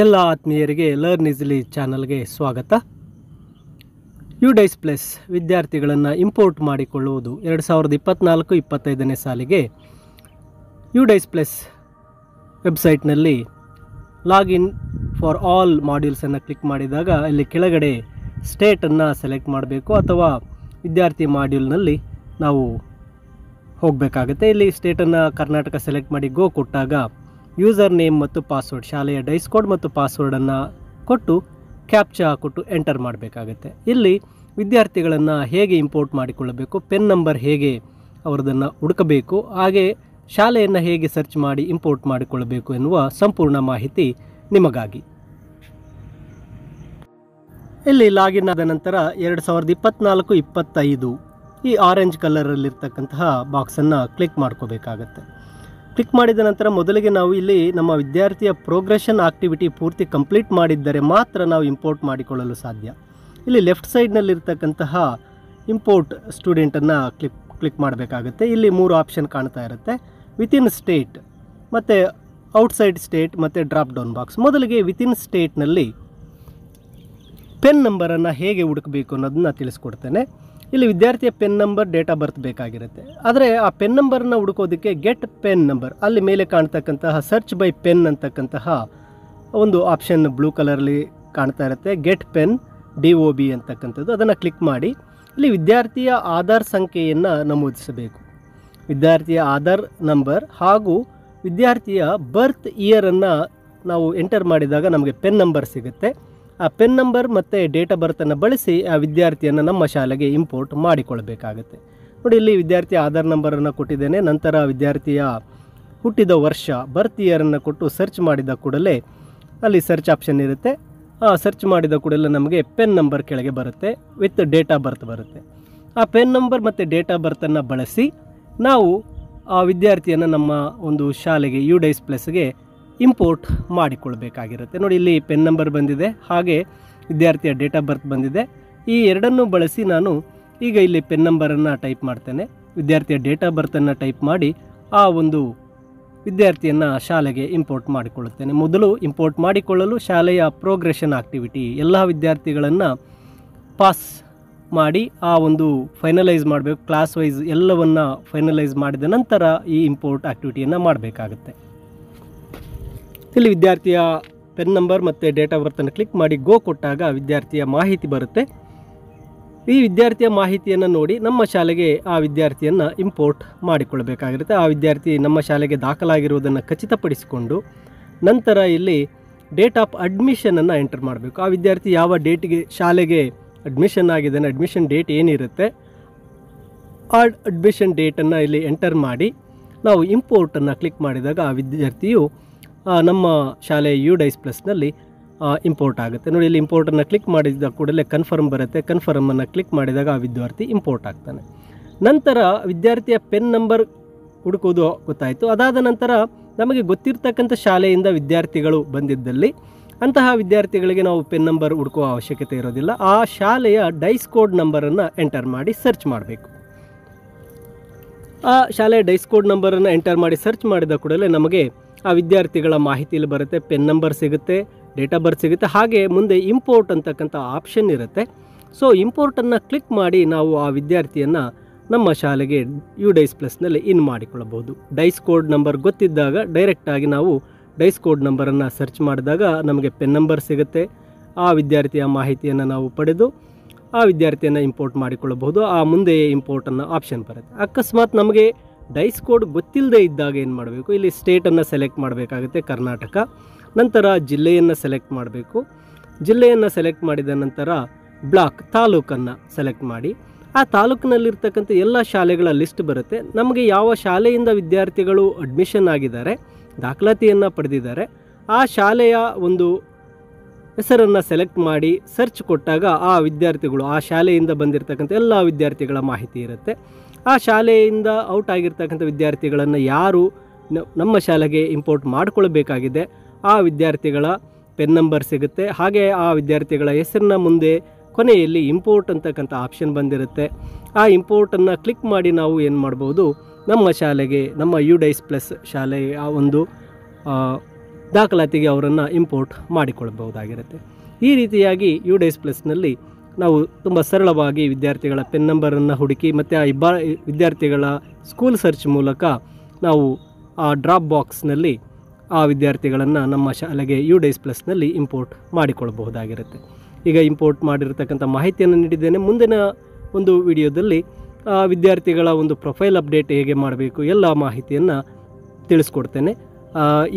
ಎಲ್ಲ ಆತ್ಮೀಯರಿಗೆ learn easily ಚಾನಲ್ಗೆ ಸ್ವಾಗತ. ಯುಡೈಸ್ ಪ್ಲಸ್ ವಿದ್ಯಾರ್ಥಿಗಳನ್ನು ಇಂಪೋರ್ಟ್ ಮಾಡಿಕೊಳ್ಳುವುದು 2024-25ನೇ ಸಾಲಿಗೆ ಯುಡೈಸ್ ಪ್ಲಸ್ ವೆಬ್ಸೈಟ್ನಲ್ಲಿ ಲಾಗಿನ್ ಫಾರ್ ಆಲ್ ಮಾಡ್ಯೂಲ್ಸನ್ನು ಕ್ಲಿಕ್ ಮಾಡಿದಾಗ ಇಲ್ಲಿ ಕೆಳಗಡೆ ಸ್ಟೇಟನ್ನು ಸೆಲೆಕ್ಟ್ ಮಾಡಬೇಕು ಅಥವಾ ವಿದ್ಯಾರ್ಥಿ ಮಾಡ್ಯೂಲ್ನಲ್ಲಿ ನಾವು ಹೋಗಬೇಕಾಗುತ್ತೆ. ಇಲ್ಲಿ ಸ್ಟೇಟನ್ನು ಕರ್ನಾಟಕ ಸೆಲೆಕ್ಟ್ ಮಾಡಿ ಗೋ ಕೊಟ್ಟಾಗ ಯೂಸರ್ ನೇಮ್ ಮತ್ತು ಪಾಸ್ವರ್ಡ್, ಶಾಲೆಯ ಡೈಸ್ ಕೋಡ್ ಮತ್ತು ಪಾಸ್ವರ್ಡನ್ನು ಕೊಟ್ಟು ಕ್ಯಾಪ್ಚಾ ಕೊಟ್ಟು ಎಂಟರ್ ಮಾಡಬೇಕಾಗುತ್ತೆ. ಇಲ್ಲಿ ವಿದ್ಯಾರ್ಥಿಗಳನ್ನು ಹೇಗೆ ಇಂಪೋರ್ಟ್ ಮಾಡಿಕೊಳ್ಳಬೇಕು, ಪೆನ್ ನಂಬರ್ ಹೇಗೆ ಅವರದನ್ನು ಹುಡುಕಬೇಕು, ಹಾಗೆ ಶಾಲೆಯನ್ನು ಹೇಗೆ ಸರ್ಚ್ ಮಾಡಿ ಇಂಪೋರ್ಟ್ ಮಾಡಿಕೊಳ್ಳಬೇಕು ಎನ್ನುವ ಸಂಪೂರ್ಣ ಮಾಹಿತಿ ನಿಮಗಾಗಿ. ಇಲ್ಲಿ ಲಾಗಿನ್ ಆದ ನಂತರ 2024-25 ಈ ಆರೆಂಜ್ ಕಲರಲ್ಲಿರ್ತಕ್ಕಂತಹ ಬಾಕ್ಸನ್ನು ಕ್ಲಿಕ್ ಮಾಡ್ಕೋಬೇಕಾಗತ್ತೆ. ಕ್ಲಿಕ್ ಮಾಡಿದ ನಂತರ ಮೊದಲಿಗೆ ನಾವು ಇಲ್ಲಿ ನಮ್ಮ ವಿದ್ಯಾರ್ಥಿಯ ಪ್ರೋಗ್ರೆಷನ್ ಆಕ್ಟಿವಿಟಿ ಪೂರ್ತಿ ಕಂಪ್ಲೀಟ್ ಮಾಡಿದ್ದರೆ ಮಾತ್ರ ನಾವು ಇಂಪೋರ್ಟ್ ಮಾಡಿಕೊಳ್ಳಲು ಸಾಧ್ಯ. ಇಲ್ಲಿ ಲೆಫ್ಟ್ ಸೈಡ್ನಲ್ಲಿರ್ತಕ್ಕಂತಹ ಇಂಪೋರ್ಟ್ ಸ್ಟೂಡೆಂಟನ್ನು ಕ್ಲಿಕ್ ಮಾಡಬೇಕಾಗುತ್ತೆ. ಇಲ್ಲಿ 3 ಆಪ್ಷನ್ ಕಾಣ್ತಾ ಇರುತ್ತೆ: ವಿತಿನ್ ಸ್ಟೇಟ್ ಮತ್ತು ಔಟ್ಸೈಡ್ ಸ್ಟೇಟ್ ಮತ್ತು ಡ್ರಾಪ್ ಡೌನ್ ಬಾಕ್ಸ್. ಮೊದಲಿಗೆ ವಿತಿನ್ ಸ್ಟೇಟ್ನಲ್ಲಿ ಪೆನ್ ನಂಬರನ್ನು ಹೇಗೆ ಹುಡುಕಬೇಕು ಅನ್ನೋದನ್ನು ತಿಳಿಸ್ಕೊಡ್ತೇನೆ. ಇಲ್ಲಿ ವಿದ್ಯಾರ್ಥಿಯ pen number, date of birth ಬೇಕಾಗಿರುತ್ತೆ. ಆದರೆ ಆ ಪೆನ್ ನಂಬರ್ನ ಹುಡುಕೋದಕ್ಕೆ ಗೆಟ್ ಪೆನ್ ನಂಬರ್, ಅಲ್ಲಿ ಮೇಲೆ ಕಾಣ್ತಕ್ಕಂತಹ ಸರ್ಚ್ ಬೈ ಪೆನ್ ಅಂತಕ್ಕಂತಹ ಒಂದು ಆಪ್ಷನ್ ಬ್ಲೂ ಕಲರಲ್ಲಿ ಕಾಣ್ತಾ ಇರುತ್ತೆ. ಗೆಟ್ ಪೆನ್ DOB ಅಂತಕ್ಕಂಥದ್ದು, ಅದನ್ನು ಕ್ಲಿಕ್ ಮಾಡಿ ಇಲ್ಲಿ ವಿದ್ಯಾರ್ಥಿಯ ಆಧಾರ್ ಸಂಖ್ಯೆಯನ್ನು ನಮೂದಿಸಬೇಕು. ವಿದ್ಯಾರ್ಥಿಯ ಆಧಾರ್ ನಂಬರ್ ಹಾಗೂ ವಿದ್ಯಾರ್ಥಿಯ ಬರ್ತ್ ಇಯರನ್ನು ನಾವು ಎಂಟರ್ ಮಾಡಿದಾಗ ನಮಗೆ ಪೆನ್ ನಂಬರ್ ಸಿಗುತ್ತೆ. ಆ ಪೆನ್ ನಂಬರ್ ಮತ್ತು ಡೇಟ್ ಆಫ್ ಬರ್ತನ್ನು ಬಳಸಿ ಆ ವಿದ್ಯಾರ್ಥಿಯನ್ನು ನಮ್ಮ ಶಾಲೆಗೆ ಇಂಪೋರ್ಟ್ ಮಾಡಿಕೊಳ್ಬೇಕಾಗತ್ತೆ. ನೋಡಿ, ಇಲ್ಲಿ ವಿದ್ಯಾರ್ಥಿಯ ಆಧಾರ್ ನಂಬರನ್ನು ಕೊಟ್ಟಿದ್ದೇನೆ. ನಂತರ ವಿದ್ಯಾರ್ಥಿಯ ಹುಟ್ಟಿದ ವರ್ಷ, ಬರ್ತ್ ಇಯರನ್ನು ಕೊಟ್ಟು ಸರ್ಚ್ ಮಾಡಿದ ಕೂಡಲೇ ಅಲ್ಲಿ ಸರ್ಚ್ ಆಪ್ಷನ್ ಇರುತ್ತೆ. ಆ ಸರ್ಚ್ ಮಾಡಿದ ಕೂಡಲೇ ನಮಗೆ ಪೆನ್ ನಂಬರ್ ಕೆಳಗೆ ಬರುತ್ತೆ, ವಿತ್ ಡೇಟ್ ಆಫ್ ಬರ್ತ್ ಬರುತ್ತೆ. ಆ ಪೆನ್ ನಂಬರ್ ಮತ್ತು ಡೇಟ್ ಆಫ್ ಬರ್ತನ್ನು ಬಳಸಿ ನಾವು ಆ ವಿದ್ಯಾರ್ಥಿಯನ್ನು ನಮ್ಮ ಒಂದು ಶಾಲೆಗೆ ಯುಡೈಸ್ ಪ್ಲಸ್ಗೆ ಇಂಪೋರ್ಟ್ ಮಾಡಿಕೊಳ್ಬೇಕಾಗಿರುತ್ತೆ. ನೋಡಿ, ಇಲ್ಲಿ ಪೆನ್ ನಂಬರ್ ಬಂದಿದೆ, ಹಾಗೆ ವಿದ್ಯಾರ್ಥಿಯ ಡೇಟ್ ಆಫ್ ಬರ್ತ್ ಬಂದಿದೆ. ಈ ಎರಡನ್ನೂ ಬಳಸಿ ನಾನು ಈಗ ಇಲ್ಲಿ ಪೆನ್ ನಂಬರನ್ನು ಟೈಪ್ ಮಾಡ್ತೇನೆ, ವಿದ್ಯಾರ್ಥಿಯ ಡೇಟ್ ಆಫ್ ಬರ್ತನ್ನು ಟೈಪ್ ಮಾಡಿ ಆ ಒಂದು ವಿದ್ಯಾರ್ಥಿಯನ್ನು ಶಾಲೆಗೆ ಇಂಪೋರ್ಟ್ ಮಾಡಿಕೊಳ್ಳುತ್ತೇನೆ. ಮೊದಲು ಇಂಪೋರ್ಟ್ ಮಾಡಿಕೊಳ್ಳಲು ಶಾಲೆಯ ಪ್ರೋಗ್ರೆಷನ್ ಆಕ್ಟಿವಿಟಿ ಎಲ್ಲ ವಿದ್ಯಾರ್ಥಿಗಳನ್ನು ಪಾಸ್ ಮಾಡಿ ಆ ಒಂದು ಫೈನಲೈಸ್ ಮಾಡಬೇಕು. ಕ್ಲಾಸ್ ವೈಸ್ ಎಲ್ಲವನ್ನು ಫೈನಲೈಸ್ ಮಾಡಿದ ನಂತರ ಈ ಇಂಪೋರ್ಟ್ ಆಕ್ಟಿವಿಟಿಯನ್ನು ಮಾಡಬೇಕಾಗುತ್ತೆ. ಇಲ್ಲಿ ವಿದ್ಯಾರ್ಥಿಯ ಪೆನ್ ನಂಬರ್ ಮತ್ತು ಡೇಟ್ ಆಫ್ ಬರ್ತನ್ನು ಕ್ಲಿಕ್ ಮಾಡಿ ಗೋ ಕೊಟ್ಟಾಗ ವಿದ್ಯಾರ್ಥಿಯ ಮಾಹಿತಿ ಬರುತ್ತೆ. ಈ ವಿದ್ಯಾರ್ಥಿಯ ಮಾಹಿತಿಯನ್ನು ನೋಡಿ ನಮ್ಮ ಶಾಲೆಗೆ ಆ ವಿದ್ಯಾರ್ಥಿಯನ್ನು ಇಂಪೋರ್ಟ್ ಮಾಡಿಕೊಳ್ಳಬೇಕಾಗಿರುತ್ತೆ. ಆ ವಿದ್ಯಾರ್ಥಿ ನಮ್ಮ ಶಾಲೆಗೆ ದಾಖಲಾಗಿರುವುದನ್ನು ಖಚಿತಪಡಿಸಿಕೊಂಡು ನಂತರ ಇಲ್ಲಿ ಡೇಟ್ ಆಫ್ ಅಡ್ಮಿಷನನ್ನು ಎಂಟರ್ ಮಾಡಬೇಕು. ಆ ವಿದ್ಯಾರ್ಥಿ ಯಾವ ಡೇಟಿಗೆ ಶಾಲೆಗೆ ಅಡ್ಮಿಷನ್ ಆಗಿದ್ದಾನೆ, ಅಡ್ಮಿಷನ್ ಡೇಟ್ ಏನಿರುತ್ತೆ ಆ ಅಡ್ಮಿಷನ್ ಡೇಟನ್ನು ಇಲ್ಲಿ ಎಂಟರ್ ಮಾಡಿ ನಾವು ಇಂಪೋರ್ಟನ್ನು ಕ್ಲಿಕ್ ಮಾಡಿದಾಗ ಆ ವಿದ್ಯಾರ್ಥಿಯು ನಮ್ಮ ಶಾಲೆ ಯುಡೈಸ್ ಪ್ಲಸ್ನಲ್ಲಿ ಇಂಪೋರ್ಟ್ ಆಗುತ್ತೆ. ನೋಡಿ, ಇಲ್ಲಿ ಇಂಪೋರ್ಟನ್ನು ಕ್ಲಿಕ್ ಮಾಡಿದ ಕೂಡಲೇ ಕನ್ಫರ್ಮ್ ಬರುತ್ತೆ. ಕನ್ಫರ್ಮನ್ನು ಕ್ಲಿಕ್ ಮಾಡಿದಾಗ ಆ ವಿದ್ಯಾರ್ಥಿ ಇಂಪೋರ್ಟ್ ಆಗ್ತಾನೆ. ನಂತರ ವಿದ್ಯಾರ್ಥಿಯ ಪೆನ್ ನಂಬರ್ ಹುಡುಕೋದು ಗೊತ್ತಾಯಿತು. ಅದಾದ ನಂತರ ನಮಗೆ ಗೊತ್ತಿರ್ತಕ್ಕಂಥ ಶಾಲೆಯಿಂದ ವಿದ್ಯಾರ್ಥಿಗಳು ಬಂದಿದ್ದಲ್ಲಿ ಅಂತಹ ವಿದ್ಯಾರ್ಥಿಗಳಿಗೆ ನಾವು ಪೆನ್ ನಂಬರ್ ಹುಡುಕುವ ಅವಶ್ಯಕತೆ ಇರೋದಿಲ್ಲ. ಆ ಶಾಲೆಯ ಡೈಸ್ ಕೋಡ್ ನಂಬರನ್ನು ಎಂಟರ್ ಮಾಡಿ ಸರ್ಚ್ ಮಾಡಬೇಕು. ಆ ಶಾಲೆಯ ಡೈಸ್ ಕೋಡ್ ನಂಬರನ್ನು ಎಂಟರ್ ಮಾಡಿ ಸರ್ಚ್ ಮಾಡಿದ ಕೂಡಲೇ ನಮಗೆ ಆ ವಿದ್ಯಾರ್ಥಿಗಳ ಮಾಹಿತಿಯಲ್ಲಿ ಬರುತ್ತೆ. ಪೆನ್ ನಂಬರ್ ಸಿಗುತ್ತೆ, ಡೇಟ್ ಆಫ್ ಬರ್ತ್ ಸಿಗುತ್ತೆ, ಹಾಗೆ ಮುಂದೆ ಇಂಪೋರ್ಟ್ ಅಂತಕ್ಕಂಥ ಆಪ್ಷನ್ ಇರುತ್ತೆ. ಸೊ ಇಂಪೋರ್ಟನ್ನು ಕ್ಲಿಕ್ ಮಾಡಿ ನಾವು ಆ ವಿದ್ಯಾರ್ಥಿಯನ್ನು ನಮ್ಮ ಶಾಲೆಗೆ ಯುಡೈಸ್ ಪ್ಲಸ್ನಲ್ಲಿ ಇನ್ ಮಾಡಿಕೊಳ್ಳಬಹುದು. ಡೈಸ್ ಕೋಡ್ ನಂಬರ್ ಗೊತ್ತಿದ್ದಾಗ ಡೈರೆಕ್ಟಾಗಿ ನಾವು ಡೈಸ್ ಕೋಡ್ ನಂಬರನ್ನು ಸರ್ಚ್ ಮಾಡಿದಾಗ ನಮಗೆ ಪೆನ್ ನಂಬರ್ ಸಿಗುತ್ತೆ. ಆ ವಿದ್ಯಾರ್ಥಿಯ ಮಾಹಿತಿಯನ್ನು ನಾವು ಪಡೆದು ಆ ವಿದ್ಯಾರ್ಥಿಯನ್ನು ಇಂಪೋರ್ಟ್ ಮಾಡಿಕೊಳ್ಳಬಹುದು. ಆ ಮುಂದೆ ಇಂಪೋರ್ಟನ್ನು ಆಪ್ಷನ್ ಬರುತ್ತೆ. ಅಕಸ್ಮಾತ್ ನಮಗೆ ಡೈಸ್ ಕೋಡ್ ಗೊತ್ತಿಲ್ಲದೆ ಇದ್ದಾಗ ಏನು ಮಾಡಬೇಕು, ಇಲ್ಲಿ ಸ್ಟೇಟನ್ನು ಸೆಲೆಕ್ಟ್ ಮಾಡಬೇಕಾಗುತ್ತೆ, ಕರ್ನಾಟಕ. ನಂತರ ಜಿಲ್ಲೆಯನ್ನು ಸೆಲೆಕ್ಟ್ ಮಾಡಬೇಕು. ಜಿಲ್ಲೆಯನ್ನು ಸೆಲೆಕ್ಟ್ ಮಾಡಿದ ನಂತರ ಬ್ಲಾಕ್, ತಾಲೂಕನ್ನು ಸೆಲೆಕ್ಟ್ ಮಾಡಿ ಆ ತಾಲೂಕಿನಲ್ಲಿರ್ತಕ್ಕಂಥ ಎಲ್ಲ ಶಾಲೆಗಳ ಲಿಸ್ಟ್ ಬರುತ್ತೆ. ನಮಗೆ ಯಾವ ಶಾಲೆಯಿಂದ ವಿದ್ಯಾರ್ಥಿಗಳು ಅಡ್ಮಿಷನ್ ಆಗಿದ್ದಾರೆ, ದಾಖಲಾತಿಯನ್ನು ಪಡೆದಿದ್ದಾರೆ, ಆ ಶಾಲೆಯ ಒಂದು ಹೆಸರನ್ನು ಸೆಲೆಕ್ಟ್ ಮಾಡಿ ಸರ್ಚ್ ಕೊಟ್ಟಾಗ ಆ ವಿದ್ಯಾರ್ಥಿಗಳು, ಆ ಶಾಲೆಯಿಂದ ಬಂದಿರತಕ್ಕಂಥ ಎಲ್ಲ ವಿದ್ಯಾರ್ಥಿಗಳ ಮಾಹಿತಿ ಇರುತ್ತೆ. ಆ ಶಾಲೆಯಿಂದ ಔಟ್ ಆಗಿರ್ತಕ್ಕಂಥ ವಿದ್ಯಾರ್ಥಿಗಳನ್ನು ಯಾರು ನಮ್ಮ ಶಾಲೆಗೆ ಇಂಪೋರ್ಟ್ ಮಾಡಿಕೊಳ್ಬೇಕಾಗಿದೆ ಆ ವಿದ್ಯಾರ್ಥಿಗಳ ಪೆನ್ ನಂಬರ್ ಸಿಗುತ್ತೆ. ಹಾಗೆ ಆ ವಿದ್ಯಾರ್ಥಿಗಳ ಹೆಸರಿನ ಮುಂದೆ ಕೊನೆಯಲ್ಲಿ ಇಂಪೋರ್ಟ್ ಅಂತಕ್ಕಂಥ ಆಪ್ಷನ್ ಬಂದಿರುತ್ತೆ. ಆ ಇಂಪೋರ್ಟನ್ನು ಕ್ಲಿಕ್ ಮಾಡಿ ನಾವು ಏನು ಮಾಡ್ಬೋದು, ನಮ್ಮ ಶಾಲೆಗೆ, ನಮ್ಮ ಯುಡೈಸ್ ಪ್ಲಸ್ ಶಾಲೆಯ ಒಂದು ದಾಖಲಾತಿಗೆ ಅವರನ್ನು ಇಂಪೋರ್ಟ್ ಮಾಡಿಕೊಳ್ಬಹುದಾಗಿರುತ್ತೆ. ಈ ರೀತಿಯಾಗಿ UDAIS ಪ್ಲಸ್ನಲ್ಲಿ ನಾವು ತುಂಬ ಸರಳವಾಗಿ ವಿದ್ಯಾರ್ಥಿಗಳ ಪೆನ್ ನಂಬರನ್ನು ಹುಡುಕಿ ಮತ್ತು ಆ ವಿದ್ಯಾರ್ಥಿಗಳ ಸ್ಕೂಲ್ ಸರ್ಚ್ ಮೂಲಕ ನಾವು ಆ ಡ್ರಾಪ್ ಬಾಕ್ಸ್ನಲ್ಲಿ ಆ ವಿದ್ಯಾರ್ಥಿಗಳನ್ನು ನಮ್ಮ ಶಾಲೆಗೆ UDAIS ಪ್ಲಸ್ನಲ್ಲಿ ಇಂಪೋರ್ಟ್ ಮಾಡಿಕೊಳ್ಬಹುದಾಗಿರುತ್ತೆ. ಈಗ ಇಂಪೋರ್ಟ್ ಮಾಡಿರತಕ್ಕಂಥ ಮಾಹಿತಿಯನ್ನು ನೀಡಿದ್ದೇನೆ. ಮುಂದಿನ ಒಂದು ವಿಡಿಯೋದಲ್ಲಿ ವಿದ್ಯಾರ್ಥಿಗಳ ಒಂದು ಪ್ರೊಫೈಲ್ ಅಪ್ಡೇಟ್ ಹೇಗೆ ಮಾಡಬೇಕು ಎಲ್ಲ ಮಾಹಿತಿಯನ್ನು ತಿಳಿಸ್ಕೊಡ್ತೇನೆ.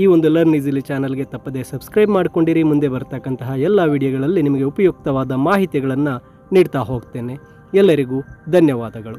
ಈ ಒಂದು ಲರ್ನ್ ಈಸಿಲಿ ಚಾನಲ್ಗೆ ತಪ್ಪದೇ ಸಬ್ಸ್ಕ್ರೈಬ್ ಮಾಡಿಕೊಂಡಿರಿ. ಮುಂದೆ ಬರ್ತಕ್ಕಂತಹ ಎಲ್ಲ ವಿಡಿಯೋಗಳಲ್ಲಿ ನಿಮಗೆ ಉಪಯುಕ್ತವಾದ ಮಾಹಿತಿಗಳನ್ನು ನೀಡ್ತಾ ಹೋಗ್ತೇನೆ. ಎಲ್ಲರಿಗೂ ಧನ್ಯವಾದಗಳು.